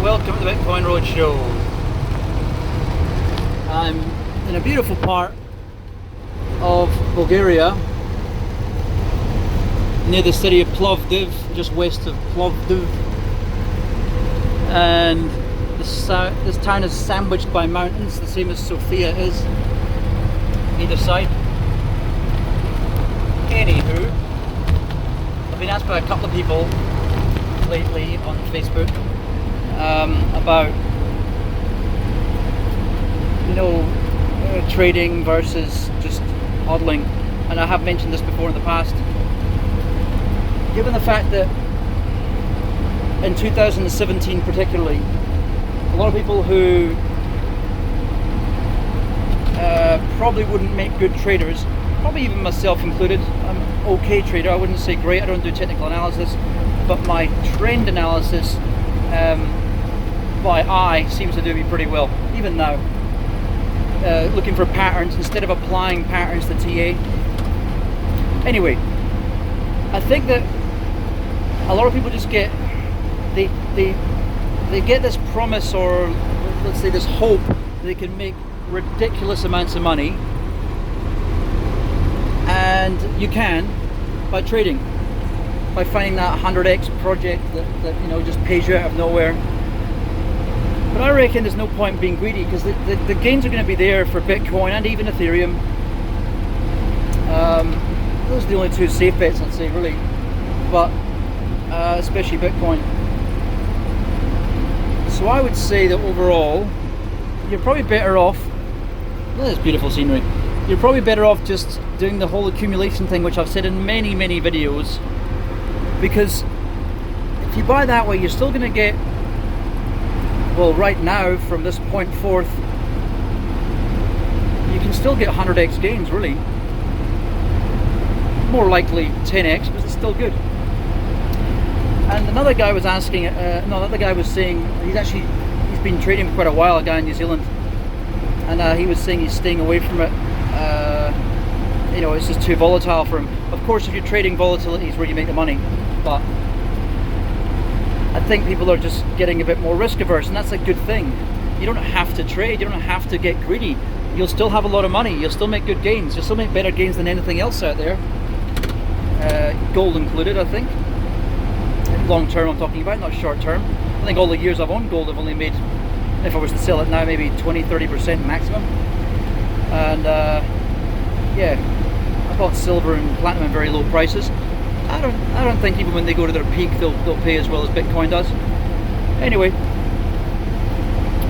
Welcome to the Bitcoin Roadshow. I'm in a beautiful part of Bulgaria, near the city of Plovdiv, just west of Plovdiv, and this town is sandwiched by mountains, the same as Sofia is, either side. Anywho, I've been asked by a couple of people lately on Facebook about trading versus just hodling, and I have mentioned this before in the past. Given the fact that in 2017 particularly, a lot of people who probably wouldn't make good traders, probably even myself included, I'm an okay trader, I wouldn't say great, I don't do technical analysis, but my trend analysis by eye seems to do me pretty well, even now. Looking for patterns instead of applying patterns to TA. Anyway, I think that a lot of people just get they get this promise, or let's say this hope, they can make ridiculous amounts of money, and you can by trading, by finding that 100x project that just pays you out of nowhere. But I reckon there's no point in being greedy, because the gains are going to be there for Bitcoin and even Ethereum. Those are the only two safe bets, I'd say, really, but especially Bitcoin. So I would say that overall, you're probably better off, look at this beautiful scenery, you're probably better off just doing the whole accumulation thing, which I've said in many videos, because if you buy that way, you're still going to get, well, right now from this point forth, you can still get 100x gains, really. More likely 10x, but it's still good. And another guy was asking, another guy was saying, he's been trading for quite a while, a guy in New Zealand, and he was saying he's staying away from it. It's just too volatile for him. Of course, if you're trading, volatility is where you make the money, but I think people are just getting a bit more risk averse, and that's a good thing. You don't have to trade, you don't have to get greedy. You'll still have a lot of money, you'll still make good gains, you'll still make better gains than anything else out there. Gold included, I think. Long term I'm talking about, not short term. I think all the years I've owned gold I've only made, if I was to sell it now, maybe 20-30% maximum. And yeah, I bought silver and platinum at very low prices. I don't think even when they go to their peak they'll pay as well as Bitcoin does. Anyway,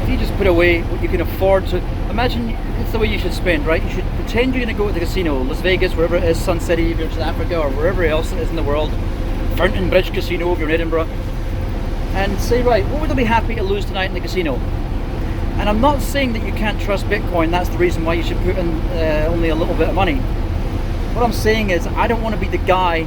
if you just put away what you can afford to, imagine it's the way you should spend, right? You should pretend you're going to go to the casino, Las Vegas, wherever it is, Sun City if you're in South Africa, or wherever else it is in the world, Fountain Bridge Casino if you're in Edinburgh, and say, right, what would I be happy to lose tonight in the casino? And I'm not saying that you can't trust Bitcoin, that's the reason why you should put in only a little bit of money. What I'm saying is, I don't want to be the guy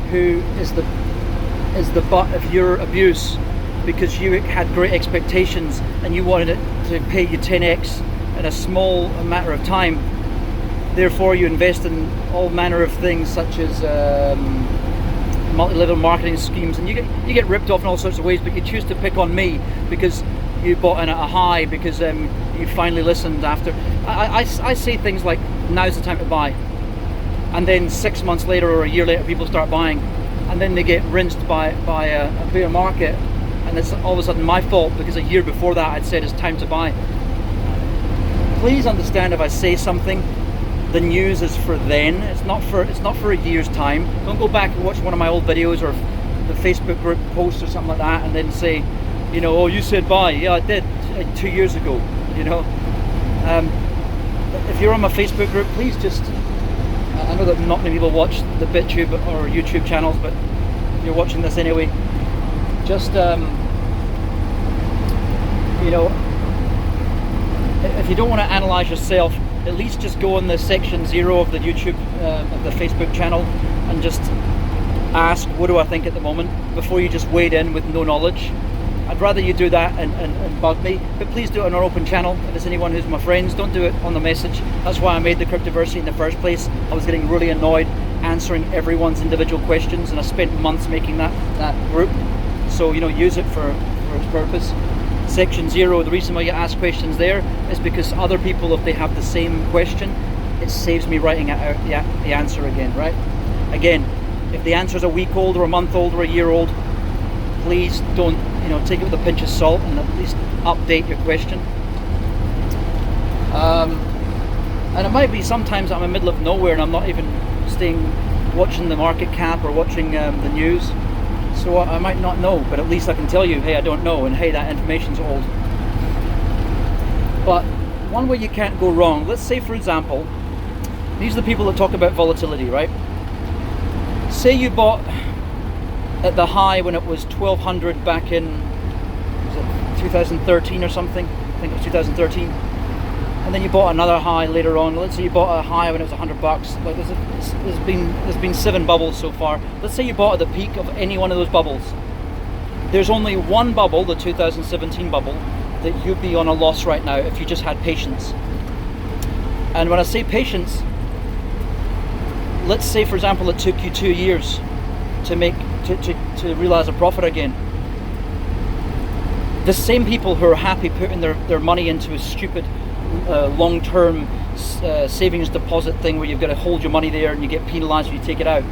who is the butt of your abuse because you had great expectations and you wanted it to pay you 10x in a small matter of time. Therefore you invest in all manner of things such as multi-level marketing schemes, and you get ripped off in all sorts of ways, but you choose to pick on me because you bought in at a high, because you finally listened after. I say things like, now's the time to buy. And then 6 months later or a year later people start buying, and then they get rinsed by a bear market, and it's all of a sudden my fault because a year before that I'd said it's time to buy. Please understand, if I say something, the news is for then, it's not for a year's time. Don't go back and watch one of my old videos or the Facebook group post or something like that and then say, oh, you said buy. Yeah, I did 2 years ago. If you're on my Facebook group, please just, I know that not many people watch the BitTube or YouTube channels, but you're watching this anyway. Just, if you don't want to analyze yourself, at least just go on the section 0 of the YouTube, of the Facebook channel, and just ask, what do I think at the moment, before you just wade in with no knowledge. I'd rather you do that and bug me, but please do it on our open channel. If it's anyone who's my friends, don't do it on the message. That's why I made the Cryptoversity in the first place. I was getting really annoyed answering everyone's individual questions, and I spent months making that group. So use it for for its purpose. Section 0, the reason why you ask questions there is because other people, if they have the same question, it saves me writing out the answer again, right? Again, if the answer is a week old or a month old or a year old, please don't, take it with a pinch of salt and at least update your question. And it might be sometimes I'm in the middle of nowhere and I'm not even watching the market cap or watching the news, so I might not know, but at least I can tell you, hey, I don't know, and hey, that information's old. But one way you can't go wrong, let's say for example, these are the people that talk about volatility, right? Say you bought at the high when it was 1200 back in, was it 2013 or something? I think it was 2013. And then you bought another high later on. Let's say you bought a high when it was $100. Like there's been 7 bubbles so far. Let's say you bought at the peak of any one of those bubbles. There's only one bubble, the 2017 bubble, that you'd be on a loss right now if you just had patience. And when I say patience, let's say for example it took you 2 years to realize a profit again. The same people who are happy putting their money into a stupid long-term savings deposit thing where you've got to hold your money there and you get penalized when you take it out.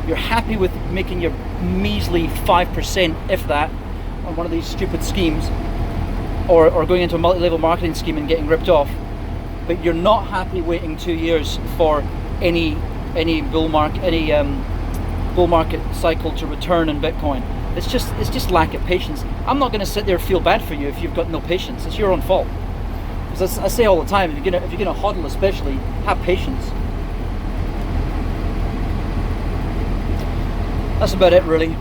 You're happy with making your measly 5%, if that, on one of these stupid schemes, or going into a multi-level marketing scheme and getting ripped off. But you're not happy waiting 2 years for any bull market cycle to return in Bitcoin. It's just lack of patience. I'm not going to sit there and feel bad for you if you've got no patience. It's your own fault. Because I say all the time, if you're gonna hodl, especially, have patience. That's about it, really.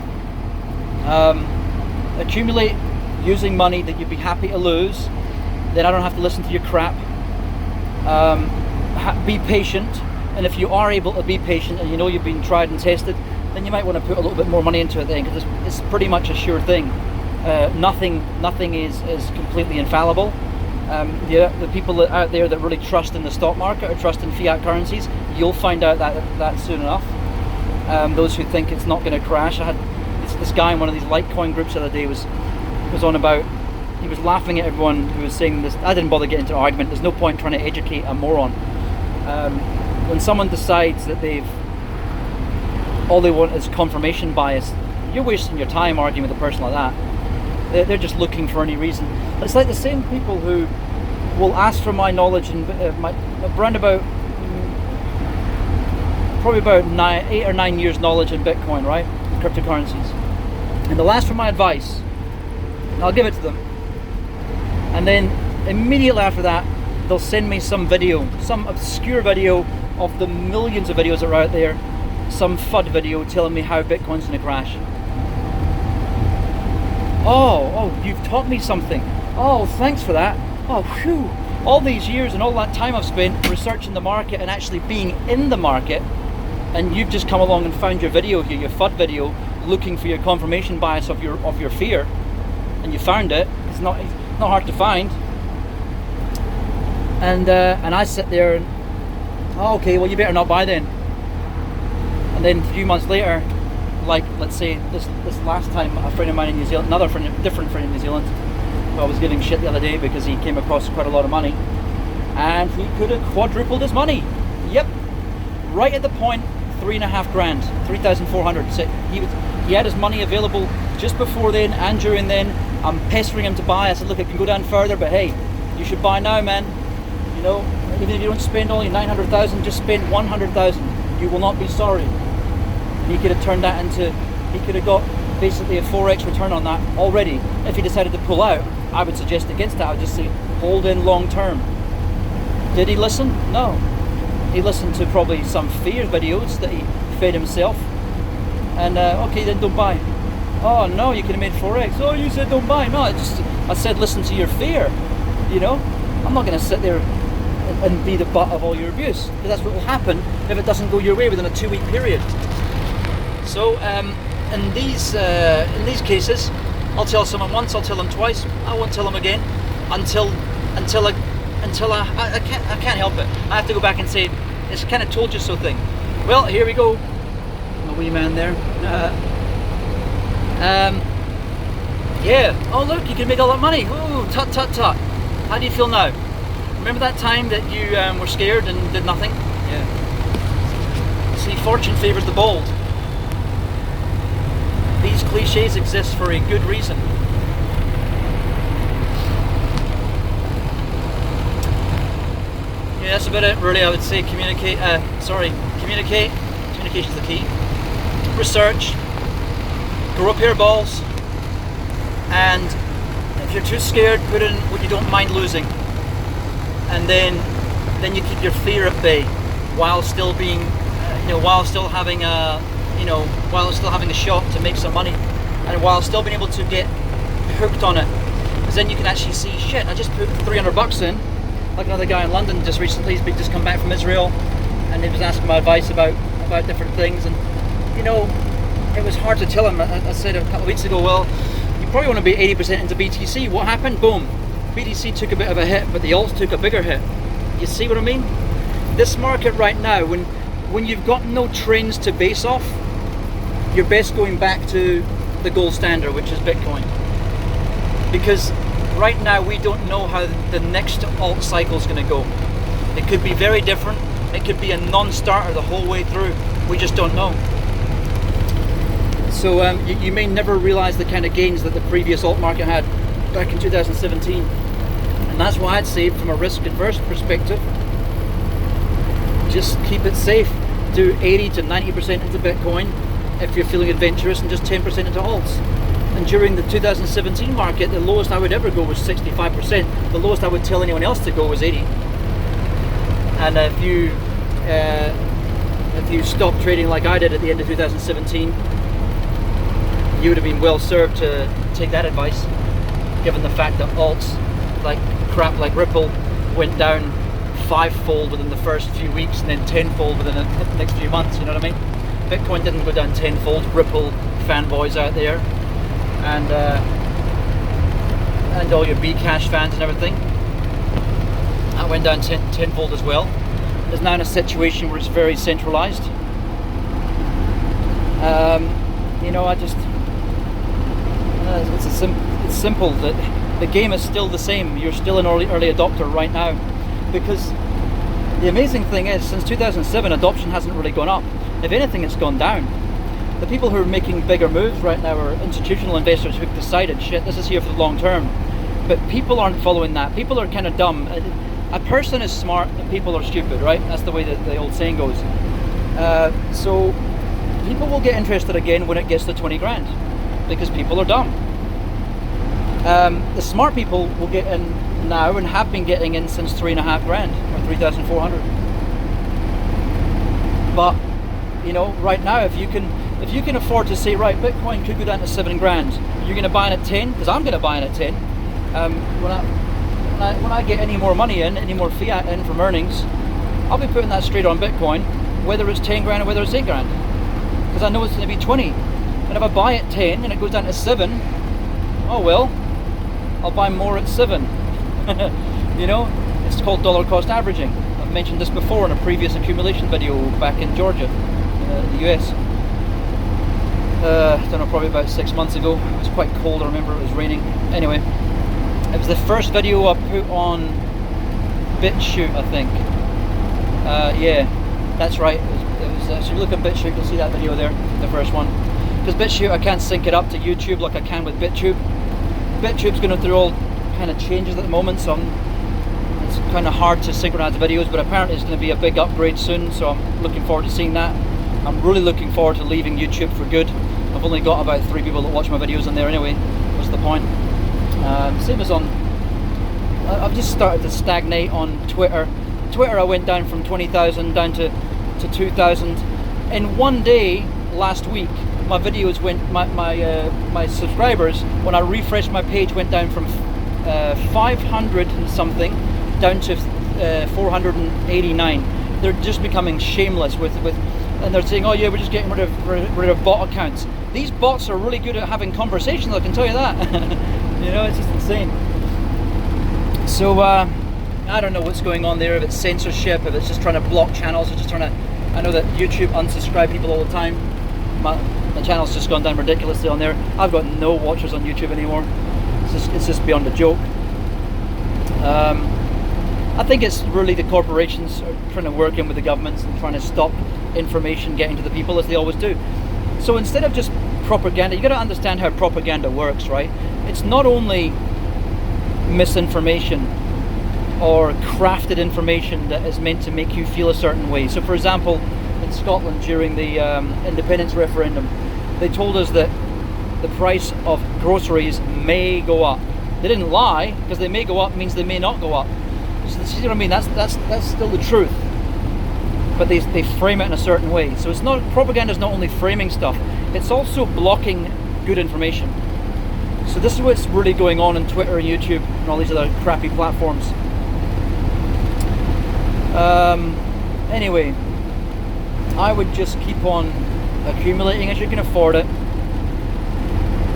Accumulate using money that you'd be happy to lose. Then I don't have to listen to your crap. Be patient, and if you are able to be patient and you know you've been tried and tested, then you might want to put a little bit more money into it then, because it's pretty much a sure thing. Nothing is completely infallible. The people out there that really trust in the stock market or trust in fiat currencies, you'll find out that soon enough. Those who think it's not going to crash. I had this guy in one of these litecoin groups the other day was on about, he was laughing at everyone who was saying this. I didn't bother getting into an argument. There's no point trying to educate a moron. When someone decides that all they want is confirmation bias, you're wasting your time arguing with a person like that. They're just looking for any reason. It's like the same people who will ask for my knowledge and around about probably about 8 or 9 years knowledge in Bitcoin, right? In cryptocurrencies. And they'll ask for my advice. And I'll give it to them. And then immediately after that, they'll send me some video, some obscure video of the millions of videos that are out there, some FUD video telling me how Bitcoin's gonna crash. Oh, you've taught me something. Oh, thanks for that. Oh, phew. All these years and all that time I've spent researching the market and actually being in the market, and you've just come along and found your video here, your FUD video, looking for your confirmation bias of your fear, and you found it. It's not hard to find. And I sit there and, oh, okay, well you better not buy then. And then a few months later, like let's say this last time, a friend of mine in New Zealand, different friend in New Zealand, who I was giving shit the other day because he came across quite a lot of money, and he could have quadrupled his money. Yep, right at the point, 3.5 grand, 3,400. So he had his money available just before then and during then. I'm pestering him to buy. I said, look, it can go down further, but hey, you should buy now, man. You know, even if you don't spend all your 900,000, just spend 100,000. You will not be sorry. He could have turned that into, he could have got basically a 4x return on that already. If he decided to pull out, I would suggest against that. I would just say, hold in long term. Did he listen? No. He listened to probably some fear videos that he fed himself. And okay, then don't buy. Oh no, you could have made 4x. Oh, you said don't buy. No, I said listen to your fear. You know, I'm not going to sit there and be the butt of all your abuse, because that's what will happen if it doesn't go your way within a 2-week period. So in these cases, I'll tell someone once, I'll tell them twice, I won't tell them again until I can't help it. I have to go back and say, it's kind of told you so thing. Well, here we go, my wee man there. Yeah, oh look, you can make all that money. Ooh, tut tut tut. How do you feel now? Remember that time that you were scared and did nothing? Yeah. See, fortune favours the bold. These cliches exist for a good reason. Yeah, that's about it really. I would say communication's the key. Research, grow a pair of balls, and if you're too scared, put in what you don't mind losing, and then you keep your fear at bay while still being, while still having a shot to make some money, and while still being able to get hooked on it, because then you can actually see, shit, I just put $300 in. Like another guy in London just recently, he's just come back from Israel, and he was asking my advice about different things, and it was hard to tell him. I said a couple of weeks ago, well, you probably want to be 80% into BTC. What happened? Boom, BTC took a bit of a hit, but the alts took a bigger hit. You see what I mean? This market right now, when you've got no trends to base off, you're best going back to the gold standard, which is Bitcoin, because right now we don't know how the next alt cycle is going to go. It could be very different. It could be a non-starter the whole way through. We just don't know. So you may never realize the kind of gains that the previous alt market had back in 2017. And that's why I'd say, from a risk-adverse perspective, just keep it safe. Do 80 to 90% into Bitcoin if you're feeling adventurous, and just 10% into alts. And during the 2017 market, the lowest I would ever go was 65%. The lowest I would tell anyone else to go was 80. And if you stopped trading like I did at the end of 2017, you would have been well served to take that advice, given the fact that alts, like crap like Ripple, went down 5-fold within the first few weeks and then 10-fold within the next few months. You know what I mean? Bitcoin didn't go down 10-fold. Ripple fanboys out there, and all your Bcash fans and everything, that went down 10-fold as well. It's now in a situation where it's very centralized. It's simple. That the game is still the same. You're still an early adopter right now, because the amazing thing is, since 2007, adoption hasn't really gone up. If anything, it's gone down. The people who are making bigger moves right now are institutional investors who've decided, shit, this is here for the long term. But people aren't following that. People are kind of dumb. A person is smart and people are stupid, right? That's the way that the old saying goes. So people will get interested again when it gets to 20 grand, because people are dumb. The smart people will get in now, and have been getting in since 3.5 grand or 3,400. But right now, if you can afford to say, right, Bitcoin could go down to 7 grand, you're going to buy it at 10, because I'm going to buy it at 10. When I get any more money in, any more fiat in from earnings, I'll be putting that straight on Bitcoin, whether it's 10 grand or whether it's 8 grand, because I know it's going to be 20. And if I buy at 10 and it goes down to 7, oh well, I'll buy more at 7. It's called dollar cost averaging. I've mentioned this before in a previous accumulation video back in Georgia, the US. I don't know, probably about 6 months ago. It was quite cold. I remember it was raining. Anyway, it was the first video I put on BitChute, I think. Yeah, that's right. It was so if you look at BitChute, you'll see that video there, the first one. Because BitChute, I can't sync it up to YouTube like I can with BitTube. BitTube's going through all kind of changes at the moment, so it's kind of hard to synchronize the videos, but apparently it's going to be a big upgrade soon, so I'm looking forward to seeing that. I'm really looking forward to leaving YouTube for good. I've only got about 3 people that watch my videos on there anyway. What's the point? Same as on... I've just started to stagnate on Twitter. Twitter, I went down from 20,000 down to 2,000. In one day last week, my videos went... My subscribers, when I refreshed my page, went down from 500 and something down to 489. They're just becoming shameless with and they're saying, oh yeah, we're just getting rid of bot accounts. These bots are really good at having conversations, I can tell you that. It's just insane. So I don't know what's going on there, if it's censorship, if it's just trying to block channels, or just trying to... I know that YouTube unsubscribe people all the time. The channel's just gone down ridiculously on there. I've got no watchers on YouTube anymore. It's just beyond a joke. I think it's really the corporations are trying to work in with the governments and trying to stop information getting to the people, as they always do. So instead of just propaganda, you got to understand how propaganda works, right? It's not only misinformation or crafted information that is meant to make you feel a certain way. So for example, in Scotland during the independence referendum, they told us that the price of groceries may go up. They didn't lie, because they may go up means they may not go up. So you see what I mean? That's still the truth. But they frame it in a certain way. So it's not, propaganda is not only framing stuff, it's also blocking good information. So this is what's really going on in Twitter and YouTube and all these other crappy platforms. Anyway, I would just keep on accumulating as you can afford it.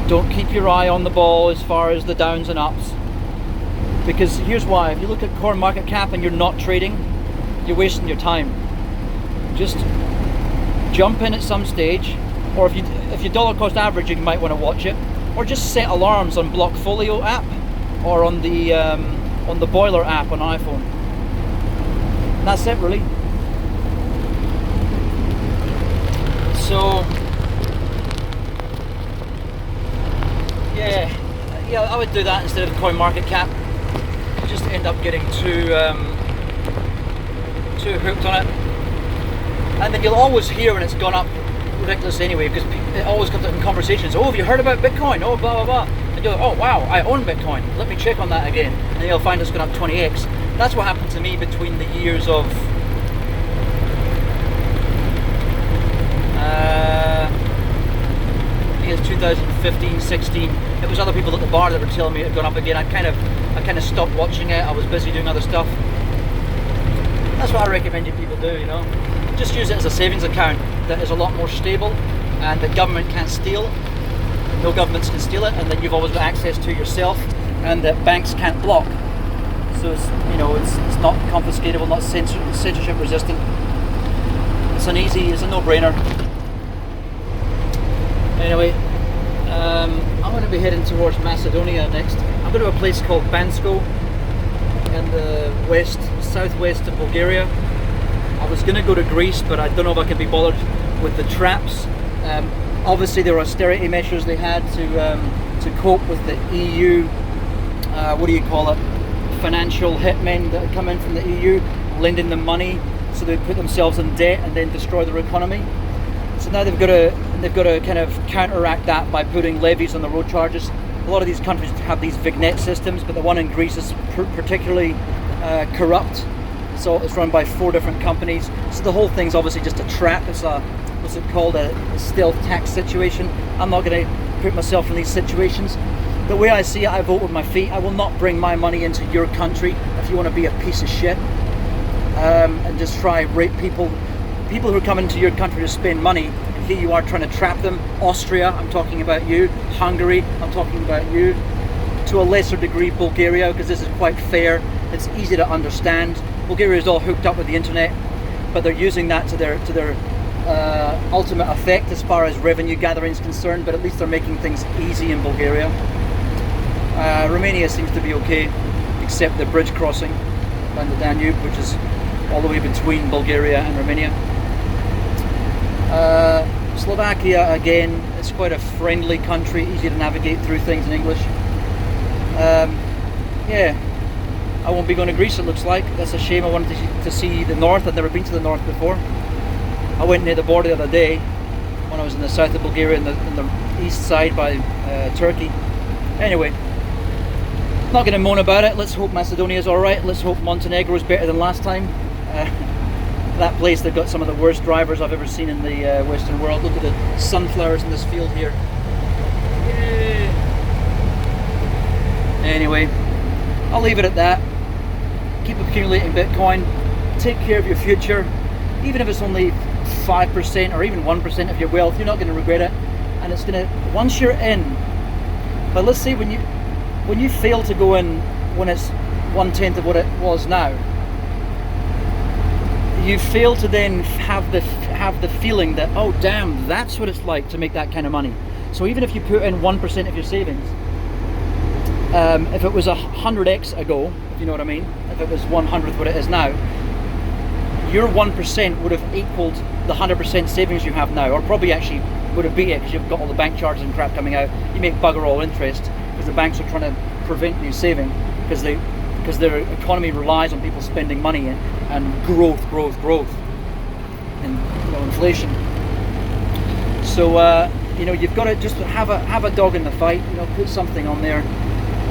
Don't keep your eye on the ball as far as the downs and ups. Because here's why: if you look at coin market cap and you're not trading, you're wasting your time. Just jump in at some stage, or if you dollar cost average, you might want to watch it, or just set alarms on Blockfolio app or on the Boiler app on iPhone. And that's it, really. So yeah, I would do that instead of coin market cap. Just end up getting too hooked on it, and then you'll always hear when it's gone up ridiculous anyway, because it always comes up in conversations. Oh, have you heard about Bitcoin? Oh, blah blah blah. And you're like, oh wow, I own Bitcoin. Let me check on that again, and then you'll find it's gone up 20x. That's what happened to me between the years of I think it's 2015, 16. It was other people at the bar that were telling me it had gone up again. I kind of stopped watching it. I was busy doing other stuff. That's what I recommend you people do, you know. Just use it as a savings account that is a lot more stable and the government can't steal. No governments can steal it, and that you've always got access to yourself, and that banks can't block. So it's, you know, it's not confiscatable, not censorship resistant. It's a no-brainer. Anyway, I'm going to be heading towards Macedonia next. I'm going to a place called Bansko in the southwest of Bulgaria. I was going to go to Greece, but I don't know if I can be bothered with the traps. Obviously, there were austerity measures they had to cope with the EU. What do you call it? Financial hitmen that had come in from the EU, lending them money, so they'd put themselves in debt and then destroy their economy. So now they've got to kind of counteract that by putting levies on the road charges. A lot of these countries have these vignette systems, but the one in Greece is particularly corrupt. So it's run by 4 different companies. So the whole thing's obviously just a trap. It's a, what's it called, a stealth tax situation. I'm not going to put myself in these situations. The way I see it, I vote with my feet. I will not bring my money into your country if you want to be a piece of shit and just try rape people who are coming to your country to spend money, and here you are trying to trap them. Austria, I'm talking about you. Hungary, I'm talking about you. To a lesser degree, Bulgaria, because this is quite fair. It's easy to understand. Bulgaria is all hooked up with the internet, but they're using that to their ultimate effect as far as revenue gathering is concerned. But at least they're making things easy in Bulgaria. Romania seems to be okay, except the bridge crossing down the Danube, which is all the way between Bulgaria and Romania. Slovakia, again, it's quite a friendly country, easy to navigate through things in English. Yeah, I won't be going to Greece, it looks like. That's a shame. I wanted to see the north. I've never been to the north before. I went near the border the other day when I was in the south of Bulgaria, in the east side by Turkey. Anyway, not going to moan about it. Let's hope Macedonia's alright. Let's hope Montenegro's better than last time. That place, they've got some of the worst drivers I've ever seen in the Western world. Look at the sunflowers in this field here. Yay. Anyway, I'll leave it at that. Keep accumulating Bitcoin. Take care of your future. Even if it's only 5% or even 1% of your wealth, you're not going to regret it. And it's going to, once you're in, but let's say when you fail to go in when it's 1/10 of what it was now, you fail to then have have the feeling that, oh damn, that's what it's like to make that kind of money. So even if you put in 1% of your savings, if it was 100x ago, if you know what I mean, if it was 100th what it is now, your 1% would have equaled the 100% savings you have now, or probably actually would have beat it, because you've got all the bank charges and crap coming out. You make bugger all interest because the banks are trying to prevent you saving, because their economy relies on people spending money and growth, and inflation. So you've got to just have a dog in the fight. Put something on there,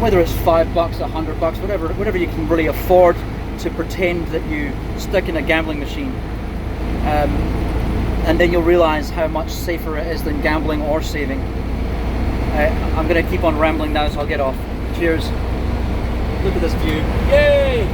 whether it's $5, $100, whatever you can really afford to pretend that you stuck in a gambling machine, and then you'll realize how much safer it is than gambling or saving. I'm going to keep on rambling now, so I'll get off. Cheers. Look at this view. Yay!